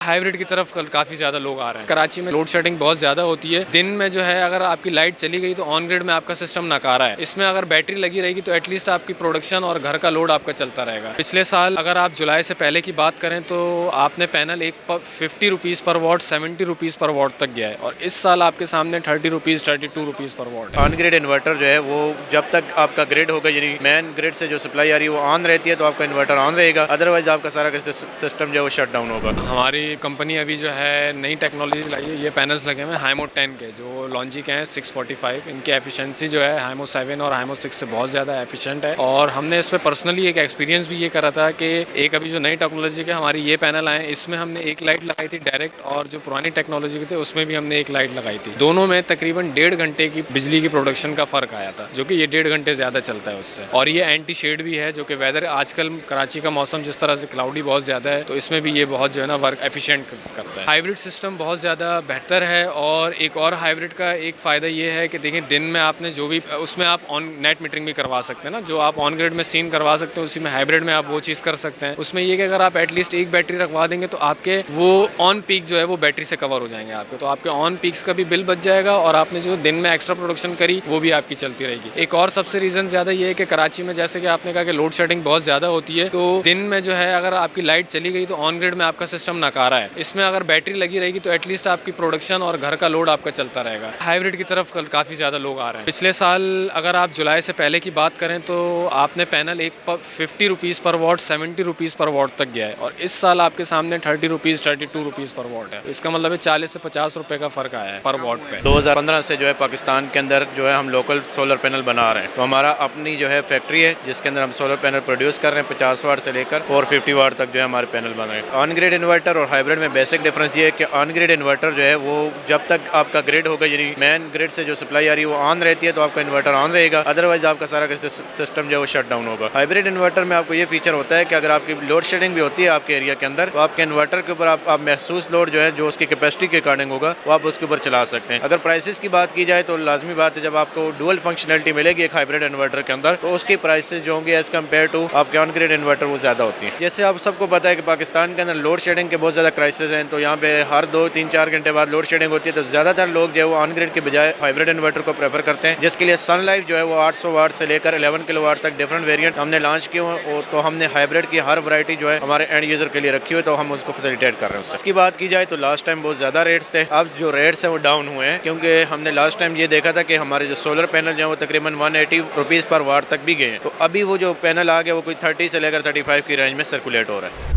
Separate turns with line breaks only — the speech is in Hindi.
हाइब्रिड की तरफ कल काफ़ी ज़्यादा लोग आ रहे हैं। कराची में लोड शेडिंग बहुत ज़्यादा होती है। दिन में जो है अगर आपकी लाइट चली गई तो ऑन ग्रिड में आपका सिस्टम नकारा है। इसमें अगर बैटरी लगी रहेगी तो एटलीस्ट आपकी प्रोडक्शन और घर का लोड आपका चलता रहेगा। पिछले साल अगर आप जुलाई से पहले की बात करें तो आपने पैनल एक 50 रुपीज़ पर वॉट 70 रुपीज़ पर वॉट तक गया है और इस साल आपके सामने 30 रुपीज़ 32 रुपीज़ पर वॉट है।
ऑन ग्रिड इन्वर्टर जो है वो जब तक आपका ग्रिड होगा, यानी मेन ग्रिड से जो सप्लाई आ रही है वो ऑन रहती है तो आपका इन्वर्टर ऑन रहेगा, अदरवाइज आपका सारा सिस्टम जो है वो शट डाउन होगा।
हमारी कंपनी अभी जो है नई टेक्नोलॉजी लाई है। ये पैनल्स लगे हुए हैं हाइमो 10 के, जो लॉन्जी के हैं 645। इनकी एफिशिएंसी जो है हाइमो 7 और हाइमो 6 से बहुत ज़्यादा एफिशिएंट है और हमने इस पर पर्सनली एक एक्सपीरियंस भी ये करा था कि एक अभी जो नई टेक्नोलॉजी के हमारी ये पैनल आए, इसमें हमने एक लाइट लगाई थी डायरेक्ट और जो पुरानी टेक्नोलॉजी के थे उसमें भी हमने एक लाइट लगाई थी। दोनों में तकरीबन 1.5 घंटे की बिजली की प्रोडक्शन का फ़र्क आया था, जो कि ये 1.5 घंटे ज़्यादा चलता है उससे। और ये एंटी शेड भी है, जो कि वेदर आजकल कराची का मौसम जिस तरह से क्लाउडी बहुत ज़्यादा है तो इसमें भी ये बहुत जो है ना वर्क एफिशिएंट करता है। हाइब्रिड सिस्टम बहुत ज़्यादा बेहतर है और एक और हाइब्रिड का एक फ़ायदा ये है कि देखिए दिन में आपने जो भी उसमें आप ऑन नेट मीटरिंग भी करवा सकते हैं ना, जो आप ऑन ग्रिड में सीन करवा सकते हैं उसी में हाइब्रिड में आप वो चीज़ कर सकते हैं। उसमें ये कि अगर आप एटलीस्ट एक बैटरी रखवा देंगे तो आपके वो ऑन पीक जो है वो बैटरी से कवर हो जाएंगे आपके, तो आपके ऑन पीक्स का भी बिल बच जाएगा और आपने जो दिन में एक्स्ट्रा प्रोडक्शन करी वो भी आपकी चलती रहेगी। एक और सबसे रीज़न ज़्यादा ये है कि कराची में जैसे कि आपने कहा कि लोड शेडिंग बहुत ज़्यादा होती है, तो दिन में जो है अगर आपकी लाइट चली गई तो ऑन ग्रिड में आपका सिस्टम नकारा है। इसमें अगर बैटरी लगी रहेगी तो एटलीस्ट आपकी प्रोडक्शन और घर का लोड आपका चलता रहेगा। हाइब्रिड की तरफ कल काफ़ी ज़्यादा लोग आ रहे हैं। पिछले साल अगर आप जुलाई से पहले की बात करें तो आपने पैनल एक 50 रुपीज़ पर वॉट 70 रुपीज़ पर वॉट तक गया है और इस साल आपके सामने 30 रुपीज़ 32 रुपीज़ पर वॉट है। इसका मतलब है 40 से 50 रुपए का फ़र्क आया है पर वॉट पे।
2015 से जो है पाकिस्तान के अंदर जो है हम लोकल सोलर पैनल बना रहे हैं, तो हमारा अपनी जो है फैक्ट्री है जिसके अंदर हम सोलर पैनल प्रोड्यूस कर रहे हैं। 50 वाट से लेकर 450 वाट तक जो है हमारे पैनल बन रहे हैं। ऑन ग्रिड इन्वर्टर और हाइब्रिड में बेसिक डिफरेंस ये है कि ऑन ग्रिड इन्वर्टर जो है वो जब तक आपका ग्रिड होगा, यानी मेन ग्रिड से जो सप्लाई आ रही है वो ऑन रहती है तो आपका इन्वर्टर ऑन रहेगा, अदरवाइज आपका सारा सिस्टम जो है वो शट डाउन होगा। हाइब्रिड इन्वर्टर में आपको ये फीचर होता है कि अगर आपकी लोड शेडिंग भी होती है आपके एरिया के अंदर तो आपके इन्वर्टर के ऊपर आप महसूस लोड जो है जो उसकी कैपेसिटी के अकॉर्डिंग होगा वो आप उसके ऊपर चला सकते हैं। अगर प्राइसेस की बात की जाए तो लाजमी बात है जब आपको डुअल फंक्शनलिटी मिलेगी एक हाइब्रिड इन्वर्टर के अंदर तो उसकी प्राइसेस जो होंगे एज कम्पेयर टू आपके ऑन ग्रिड इन्वर्टर वो ज़्यादा होती है। जैसे आप सबको पता है कि पाकिस्तान के अंदर लोड शेडिंग के बहुत ज़्यादा क्राइसिस हैं, तो यहाँ पे हर 2-3-4 घंटे बाद लोड शेडिंग होती है, तो ज़्यादातर लोग जो है वो ऑन ग्रिड के बजाय हाइब्रिड इन्वर्टर को प्रेफर करते हैं, जिसके लिए सन लाइफ जो है वो 800 वाट से लेकर 11 किलो वाट तक डिफरेंट वेरिएंट हमने लॉन्च किए हैं। तो हमने हाइब्रिड की हर वैरायटी जो है हमारे एंड यूजर के लिए रखी हुई, तो हम उसको फैसिलिटेट कर रहे हैं उससे। इसकी बात की जाए तो लास्ट टाइम बहुत ज़्यादा रेट्स थे, अब जो रेट्स हैं वो डाउन हुए हैं, क्योंकि हमने लास्ट टाइम ये देखा था कि हमारे जो सोलर पैनल जो है वो तकरीबन 180 रुपीज़ पर वाट तक भी गए हैं, तो अभी वो जो पैनल आ गया वो कोई 30 से लेकर 35 की रेंज में सर्कुलेट हो रहा है।